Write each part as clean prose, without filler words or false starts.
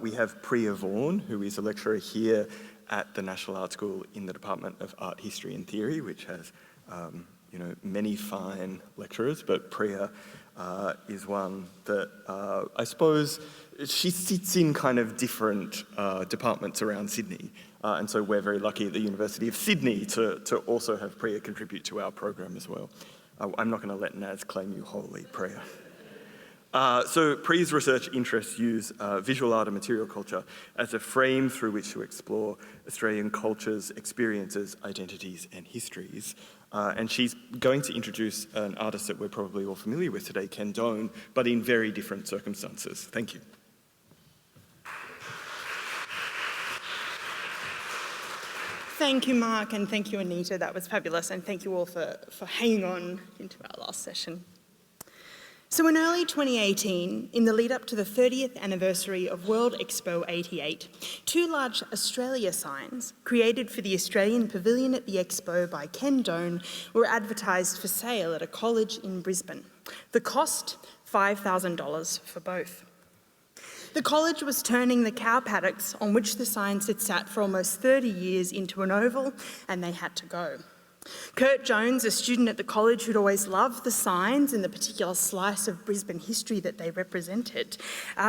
We have Priya Vaughn, who is a lecturer here at the National Art School in the Department of Art History and Theory, which has many fine lecturers, but Priya is one that I suppose she sits in kind of different departments around Sydney. And so we're very lucky at the University of Sydney to also have Priya contribute to our program as well. I'm not going to let Naz claim you wholly, Priya. So Priya's research interests use visual art and material culture as a frame through which to explore Australian cultures, experiences, identities and histories. And she's going to introduce an artist that we're probably all familiar with today, Ken Doan, but in very different circumstances. Thank you. Thank you, Mark, and thank you, Anita. That was fabulous, and thank you all for hanging on into our last session. So in early 2018, in the lead up to the 30th anniversary of World Expo 88, two large Australia signs, created for the Australian Pavilion at the Expo by Ken Doan, were advertised for sale at a college in Brisbane. The cost, $5,000 for both. The college was turning the cow paddocks on which the signs had sat for almost 30 years into an oval, and they had to go. Kurt Jones, a student at the college who'd always loved the signs and the particular slice of Brisbane history that they represented,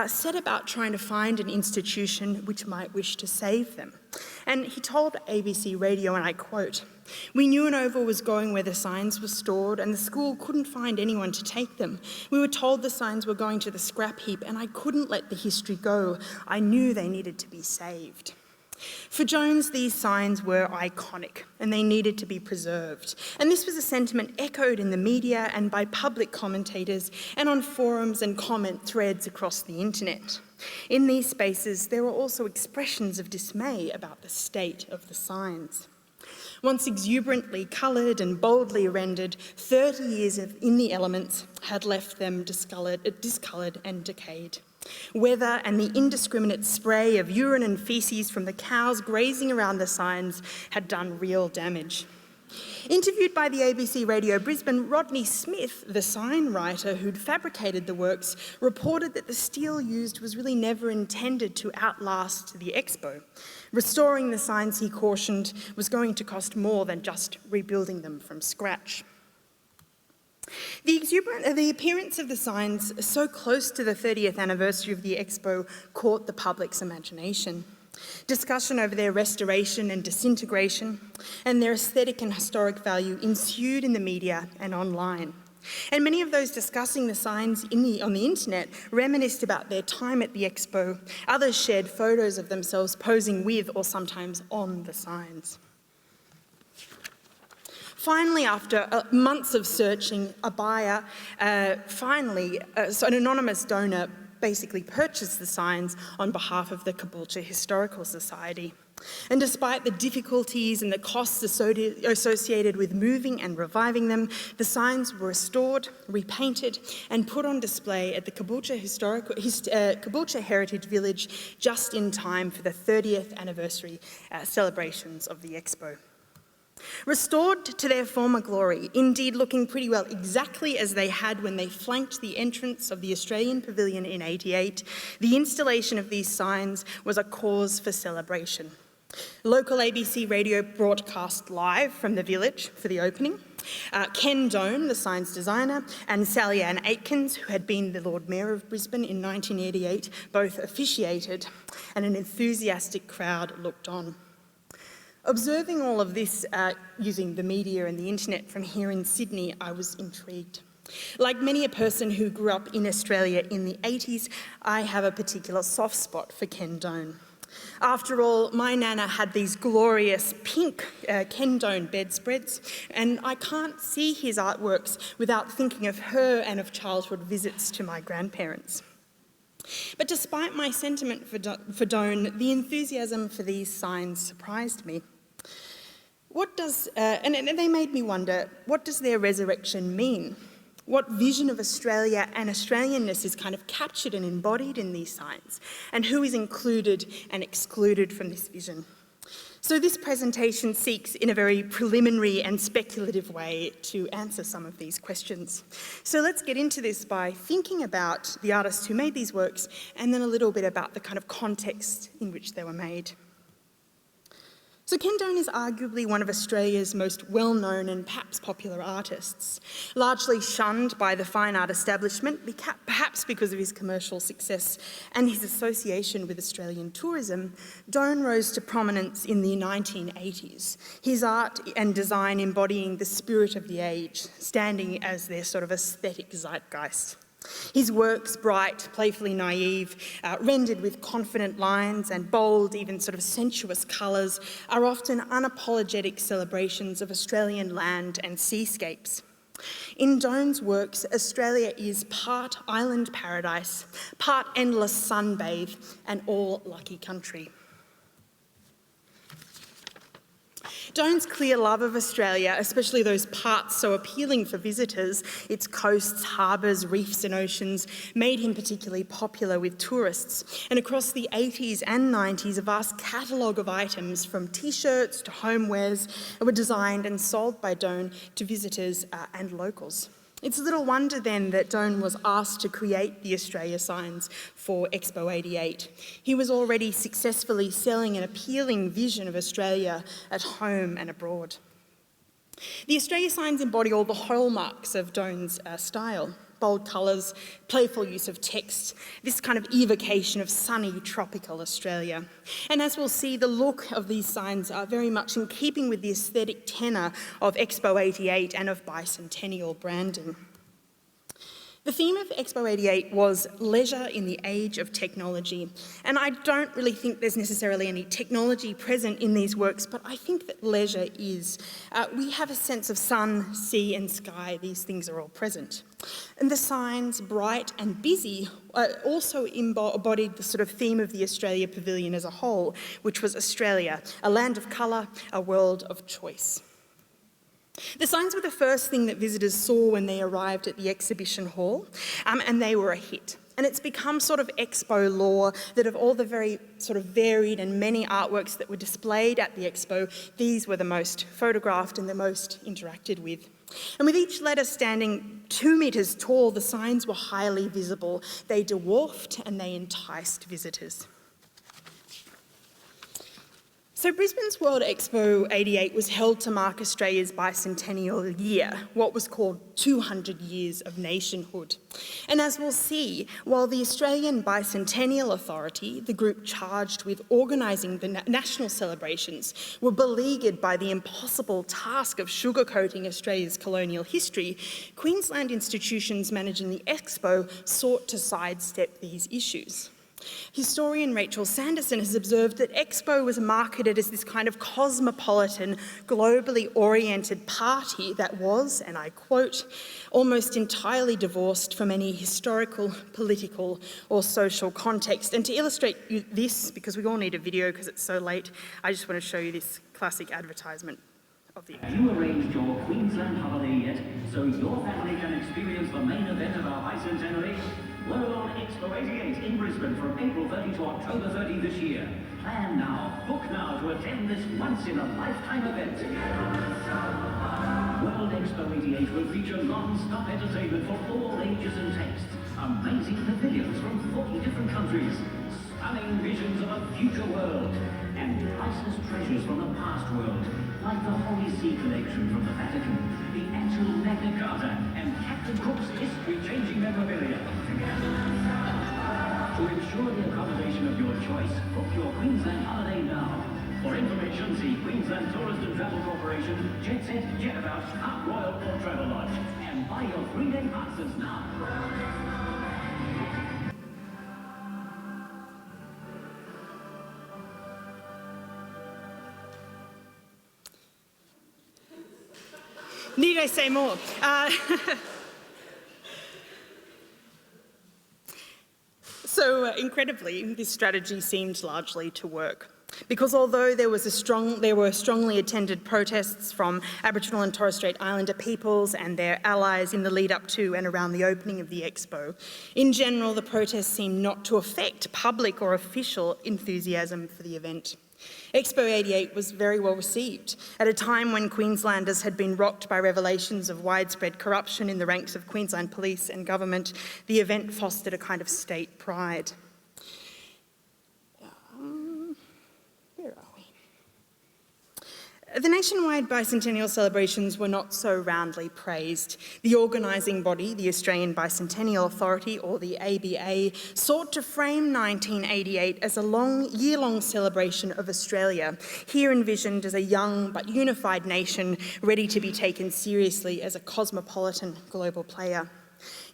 set about trying to find an institution which might wish to save them. And he told ABC Radio, and I quote, "We knew an oval was going where the signs were stored and the school couldn't find anyone to take them. We were told the signs were going to the scrap heap and I couldn't let the history go. I knew they needed to be saved." For Jones, these signs were iconic and they needed to be preserved. And this was a sentiment echoed in the media and by public commentators and on forums and comment threads across the internet. In these spaces, there were also expressions of dismay about the state of the signs. Once exuberantly coloured and boldly rendered, 30 years in the elements had left them discoloured and decayed. Weather and the indiscriminate spray of urine and faeces from the cows grazing around the signs had done real damage. Interviewed by the ABC Radio Brisbane, Rodney Smith, the sign writer who'd fabricated the works, reported that the steel used was really never intended to outlast the expo. Restoring the signs, he cautioned, was going to cost more than just rebuilding them from scratch. The appearance of the signs so close to the 30th anniversary of the Expo caught the public's imagination. Discussion over their restoration and disintegration and their aesthetic and historic value ensued in the media and online. And many of those discussing the signs on the internet reminisced about their time at the Expo. Others shared photos of themselves posing with or sometimes on the signs. Finally, after months of searching, a buyer, an anonymous donor basically purchased the signs on behalf of the Caboolture Historical Society. And despite the difficulties and the costs associated with moving and reviving them, the signs were restored, repainted, and put on display at the Caboolture Heritage Village just in time for the 30th anniversary celebrations of the Expo. Restored to their former glory, indeed looking pretty well exactly as they had when they flanked the entrance of the Australian Pavilion in '88, the installation of these signs was a cause for celebration. Local ABC radio broadcast live from the village for the opening. Ken Doan, the signs designer, and Sally Ann Aitkins, who had been the Lord Mayor of Brisbane in 1988, both officiated, and an enthusiastic crowd looked on. Observing all of this using the media and the internet from here in Sydney, I was intrigued. Like many a person who grew up in Australia in the 80s, I have a particular soft spot for Ken Doan. After all, my nana had these glorious pink Ken Doan bedspreads, and I can't see his artworks without thinking of her and of childhood visits to my grandparents. But despite my sentiment for Doan, the enthusiasm for these signs surprised me. And they made me wonder, what does their resurrection mean? What vision of Australia and Australianness is kind of captured and embodied in these signs? And who is included and excluded from this vision? So this presentation seeks, in a very preliminary and speculative way, to answer some of these questions. So let's get into this by thinking about the artists who made these works, and then a little bit about the kind of context in which they were made. So Ken Doane is arguably one of Australia's most well-known and perhaps popular artists. Largely shunned by the fine art establishment, perhaps because of his commercial success and his association with Australian tourism, Doane rose to prominence in the 1980s, his art and design embodying the spirit of the age, standing as their sort of aesthetic zeitgeist. His works, bright, playfully naive, rendered with confident lines and bold, even sort of sensuous colours, are often unapologetic celebrations of Australian land and seascapes. In Doane's works, Australia is part island paradise, part endless sunbathe, and all lucky country. Doane's clear love of Australia, especially those parts so appealing for visitors, its coasts, harbours, reefs and oceans, made him particularly popular with tourists. And across the 80s and 90s, a vast catalogue of items from t-shirts to homewares were designed and sold by Doane to visitors and locals. It's little wonder then that Doane was asked to create the Australia signs for Expo 88. He was already successfully selling an appealing vision of Australia at home and abroad. The Australia signs embody all the hallmarks of Doane's style. Bold colours, playful use of text, this kind of evocation of sunny tropical Australia. And as we'll see, the look of these signs are very much in keeping with the aesthetic tenor of Expo 88 and of bicentennial branding. The theme of Expo 88 was leisure in the age of technology, and I don't really think there's necessarily any technology present in these works, but I think that leisure is. We have a sense of sun, sea and sky. These things are all present. And the signs, bright and busy, also embodied the sort of theme of the Australia Pavilion as a whole, which was Australia, a land of colour, a world of choice. The signs were the first thing that visitors saw when they arrived at the exhibition hall, and they were a hit. And it's become sort of expo lore that of all the very sort of varied and many artworks that were displayed at the expo, these were the most photographed and the most interacted with. And with each letter standing 2 metres tall, the signs were highly visible. They dwarfed and they enticed visitors. So Brisbane's World Expo 88 was held to mark Australia's bicentennial year, what was called 200 years of nationhood. And as we'll see, while the Australian Bicentennial Authority, the group charged with organising the national celebrations, were beleaguered by the impossible task of sugarcoating Australia's colonial history, Queensland institutions managing the Expo sought to sidestep these issues. Historian Rachel Sanderson has observed that Expo was marketed as this kind of cosmopolitan, globally oriented party that was, and I quote, almost entirely divorced from any historical, political or social context. And to illustrate this, because we all need a video because it's so late, I just want to show you this classic advertisement of the event. Have you arranged your Queensland holiday yet so your family can experience the main event of our bicentenary? World Expo 88 in Brisbane from April 30 to October 30 this year. Plan now, book now to attend this once-in-a-lifetime event. World Expo 88 will feature non-stop entertainment for all ages and tastes. Amazing pavilions from 40 different countries. Stunning visions of a future world. And priceless treasures from the past world. Like the Holy See collection from the Vatican, the actual Magna Carta, and Captain Cook's history-changing memorabilia. To ensure the accommodation of your choice, book your Queensland holiday now. For information, see Queensland Tourist and Travel Corporation, Jet Set, Jetabout, Park Royal or Travelodge. And buy your 3-day passes now. Need I say more? So incredibly, this strategy seemed largely to work. Because although there were strongly attended protests from Aboriginal and Torres Strait Islander peoples and their allies in the lead up to and around the opening of the Expo, in general the protests seemed not to affect public or official enthusiasm for the event. Expo 88 was very well received at a time when Queenslanders had been rocked by revelations of widespread corruption in the ranks of Queensland police and government. The event fostered a kind of state pride. Where are we? The nationwide bicentennial celebrations were not so roundly praised. The organising body, the Australian Bicentennial Authority, or the ABA, sought to frame 1988 as a year-long celebration of Australia, here envisioned as a young but unified nation ready to be taken seriously as a cosmopolitan global player.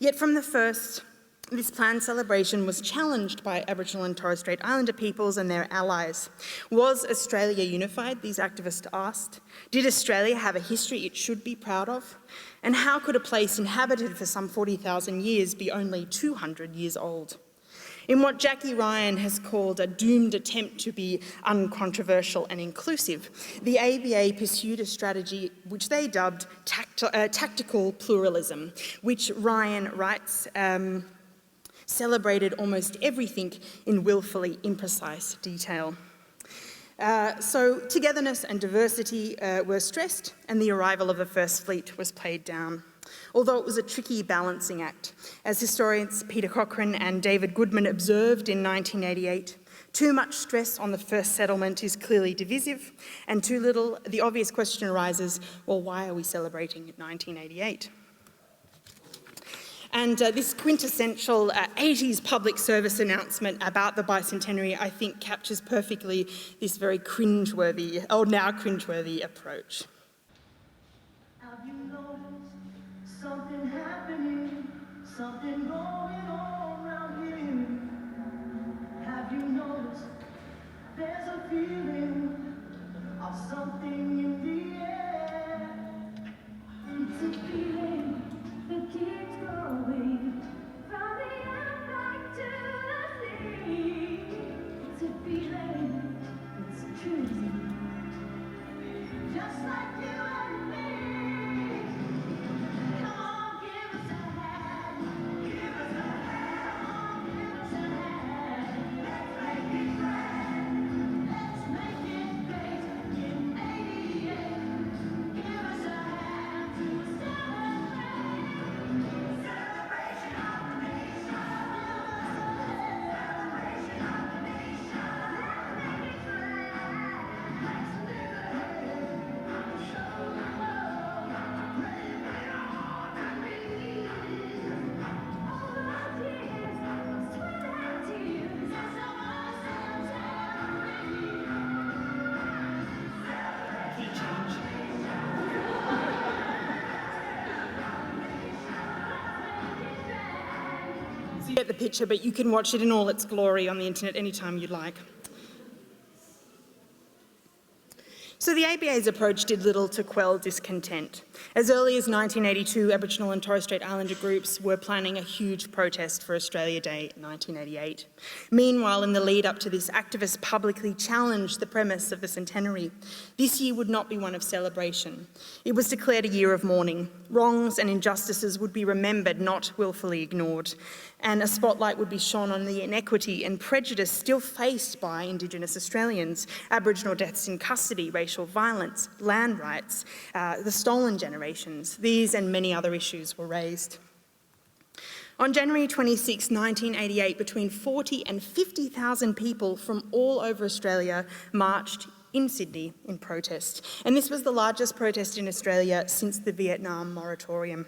Yet from the first, this planned celebration was challenged by Aboriginal and Torres Strait Islander peoples and their allies. Was Australia unified, these activists asked? Did Australia have a history it should be proud of? And how could a place inhabited for some 40,000 years be only 200 years old? In what Jackie Ryan has called a doomed attempt to be uncontroversial and inclusive, the ABA pursued a strategy which they dubbed tactical pluralism, which Ryan writes celebrated almost everything in willfully imprecise detail. So togetherness and diversity were stressed, and the arrival of the First Fleet was played down. Although it was a tricky balancing act, as historians Peter Cochrane and David Goodman observed in 1988, too much stress on the first settlement is clearly divisive, and too little, the obvious question arises, well, why are we celebrating 1988? And this quintessential 80s public service announcement about the bicentenary, I think, captures perfectly this very cringeworthy, or now cringeworthy approach. Have you noticed something happening, something going on around here? Have you noticed there's a feeling of something in the air? It's a feeling that keeps growing from the earth back to the sea. It's a feeling that's choosing, just like you and me. Come on, give us a hand. Give us a hand. Come on, give us a hand. Let's make it grand. Let's make it great in 88. Give us a hand to celebrate. Celebration of the nation. Celebration of the nation. Let's make it grand. Let's live ahead. I'm sure we will. Brave beyond and believe. All our years of sweat and tears. Yes, of us and celebrate. So you get the picture, but you can watch it in all its glory on the internet anytime you like. So the ABA's approach did little to quell discontent. As early as 1982, Aboriginal and Torres Strait Islander groups were planning a huge protest for Australia Day 1988. Meanwhile, in the lead up to this, activists publicly challenged the premise of the centenary. This year would not be one of celebration. It was declared a year of mourning. Wrongs and injustices would be remembered, not willfully ignored. And a spotlight would be shone on the inequity and prejudice still faced by Indigenous Australians, Aboriginal deaths in custody, racial violence, land rights, the stolen generations. These and many other issues were raised. On January 26, 1988, between 40 and 50,000 people from all over Australia marched in Sydney in protest. And this was the largest protest in Australia since the Vietnam moratorium.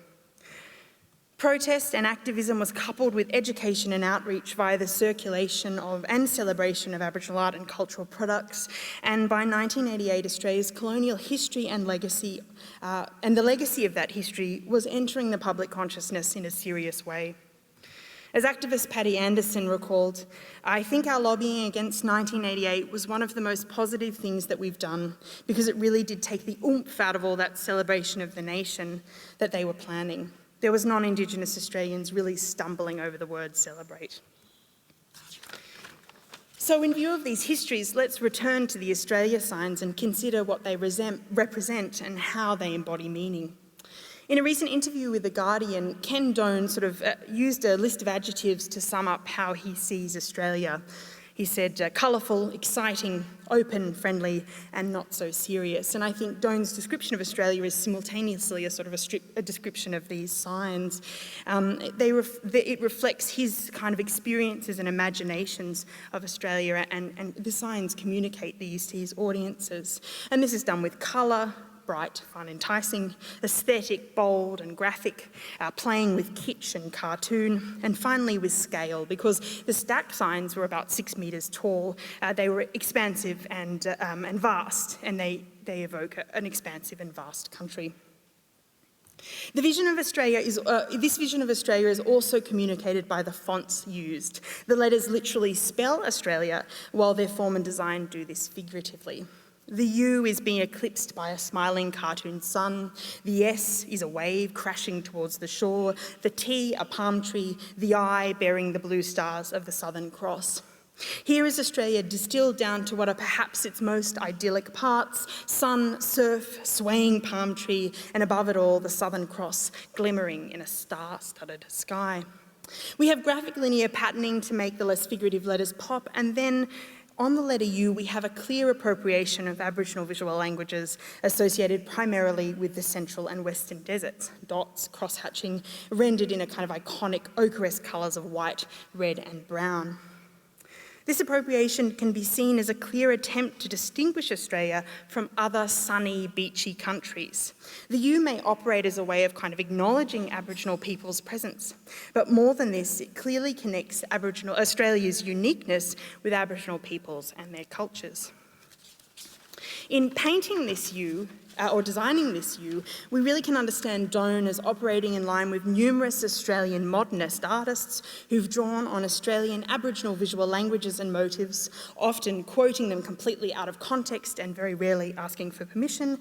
Protest and activism was coupled with education and outreach via the circulation of and celebration of Aboriginal art and cultural products. And by 1988, Australia's colonial history and legacy, and the legacy of that history was entering the public consciousness in a serious way. As activist Patty Anderson recalled, I think our lobbying against 1988 was one of the most positive things that we've done, because it really did take the oomph out of all that celebration of the nation that they were planning. There was non-Indigenous Australians really stumbling over the word celebrate. So in view of these histories, let's return to the Australia signs and consider what they represent and how they embody meaning. In a recent interview with The Guardian, Ken Doan used a list of adjectives to sum up how he sees Australia. He said, colourful, exciting, open, friendly, and not so serious. And I think Doane's description of Australia is simultaneously a sort of a description of these signs. It reflects his kind of experiences and imaginations of Australia, and the signs communicate these to his audiences. And this is done with colour, bright, fun, enticing, aesthetic, bold and graphic, playing with kitsch and cartoon, and finally with scale, because the stacked signs were about 6 metres tall. They were expansive and vast, and they evoke an expansive and vast country. This vision of Australia is also communicated by the fonts used. The letters literally spell Australia, while their form and design do this figuratively. The U is being eclipsed by a smiling cartoon sun. The S is a wave crashing towards the shore. The T, a palm tree. The I, bearing the blue stars of the Southern Cross. Here is Australia distilled down to what are perhaps its most idyllic parts: sun, surf, swaying palm tree, and above it all, the Southern Cross glimmering in a star-studded sky. We have graphic linear patterning to make the less figurative letters pop, and then on the letter U, we have a clear appropriation of Aboriginal visual languages associated primarily with the central and western deserts. Dots, cross-hatching, rendered in a kind of iconic ochre-esque colours of white, red and brown. This appropriation can be seen as a clear attempt to distinguish Australia from other sunny, beachy countries. The U may operate as a way of kind of acknowledging Aboriginal people's presence, but more than this, it clearly connects Australia's uniqueness with Aboriginal peoples and their cultures. In painting this U, or designing this U, we really can understand Doane as operating in line with numerous Australian modernist artists who've drawn on Australian Aboriginal visual languages and motifs, often quoting them completely out of context and very rarely asking for permission,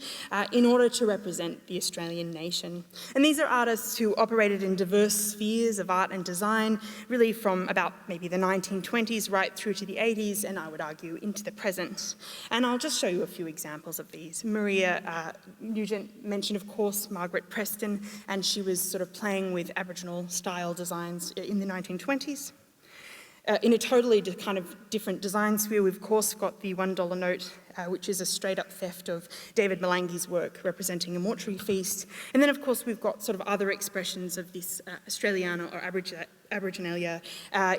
in order to represent the Australian nation. And these are artists who operated in diverse spheres of art and design, really from about maybe the 1920s right through to the 80s, and I would argue into the present. And I'll just show you a few examples of these. Maria Nugent mentioned, of course, Margaret Preston, and she was sort of playing with Aboriginal style designs in the 1920s. In a totally kind of different design sphere, we've of course got the $1 note, which is a straight up theft of David Malangi's work representing a mortuary feast. And then of course we've got sort of other expressions of this Australiana or Aboriginalia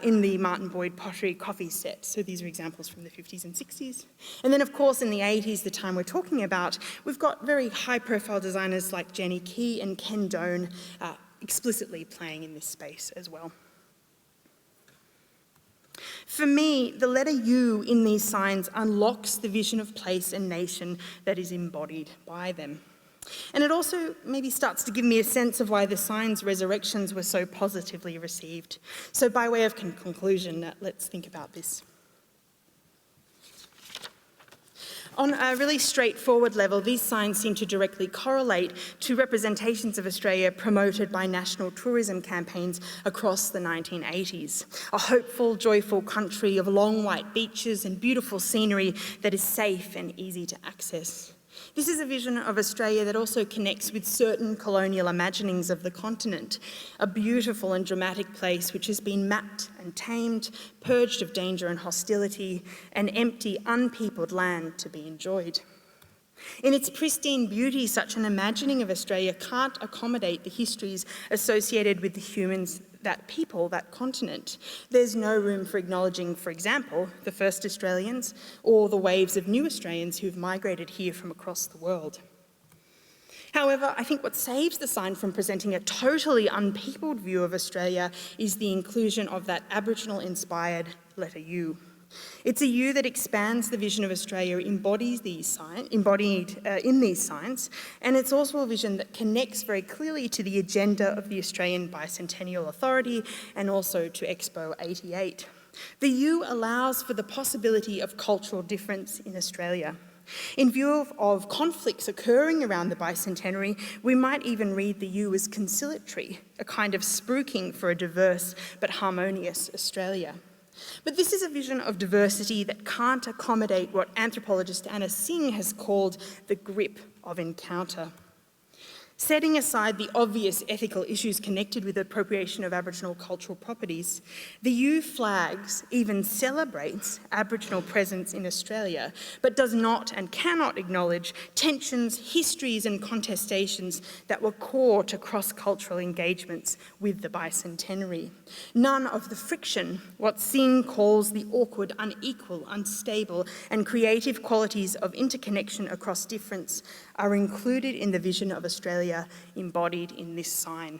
in the Martin Boyd pottery coffee set. So these are examples from the 50s and 60s. And then of course in the 80s, the time we're talking about, we've got very high profile designers like Jenny Key and Ken Doane explicitly playing in this space as well. For me, the letter U in these signs unlocks the vision of place and nation that is embodied by them. And it also maybe starts to give me a sense of why the signs' resurrections were so positively received. So by way of conclusion, let's think about this. On a really straightforward level, these signs seem to directly correlate to representations of Australia promoted by national tourism campaigns across the 1980s. A hopeful, joyful country of long white beaches and beautiful scenery that is safe and easy to access. This is a vision of Australia that also connects with certain colonial imaginings of the continent, a beautiful and dramatic place which has been mapped and tamed, purged of danger and hostility, an empty, unpeopled land to be enjoyed. In its pristine beauty, such an imagining of Australia can't accommodate the histories associated with the humans, that people, that continent. There's no room for acknowledging, for example, the first Australians or the waves of new Australians who've migrated here from across the world. However, I think what saves the sign from presenting a totally unpeopled view of Australia is the inclusion of that Aboriginal-inspired letter U. It's a U that expands the vision of Australia embodied in these signs, and it's also a vision that connects very clearly to the agenda of the Australian Bicentennial Authority and also to Expo 88. The U allows for the possibility of cultural difference in Australia. In view of conflicts occurring around the bicentenary, we might even read the U as conciliatory, a kind of spruiking for a diverse but harmonious Australia. But this is a vision of diversity that can't accommodate what anthropologist Anna Singh has called the grip of encounter. Setting aside the obvious ethical issues connected with appropriation of Aboriginal cultural properties, the EU flags even celebrates Aboriginal presence in Australia, but does not and cannot acknowledge tensions, histories and contestations that were core to cross-cultural engagements with the bicentenary. None of the friction, what Singh calls the awkward, unequal, unstable and creative qualities of interconnection across difference, are included in the vision of Australia embodied in this sign.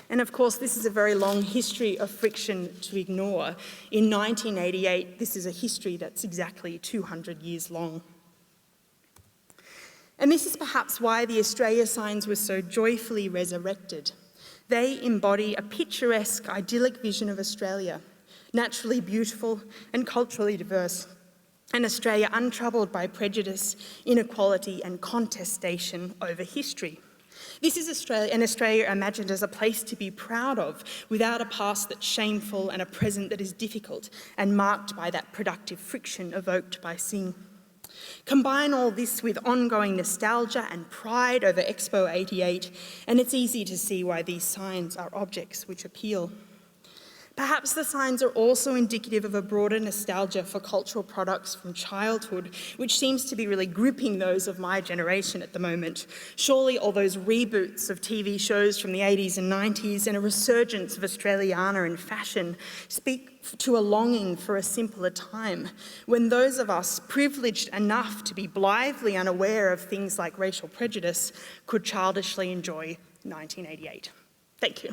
And of course, this is a very long history of friction to ignore. In 1988, this is a history that's exactly 200 years long. And this is perhaps why the Australia signs were so joyfully resurrected. They embody a picturesque, idyllic vision of Australia, naturally beautiful and culturally diverse, an Australia untroubled by prejudice, inequality and contestation over history. This is an Australia imagined as a place to be proud of, without a past that's shameful and a present that is difficult and marked by that productive friction evoked by Singh. Combine all this with ongoing nostalgia and pride over Expo 88, and it's easy to see why these signs are objects which appeal. Perhaps the signs are also indicative of a broader nostalgia for cultural products from childhood, which seems to be really gripping those of my generation at the moment. Surely all those reboots of TV shows from the 80s and 90s and a resurgence of Australiana in fashion speak to a longing for a simpler time, when those of us privileged enough to be blithely unaware of things like racial prejudice could childishly enjoy 1988. Thank you.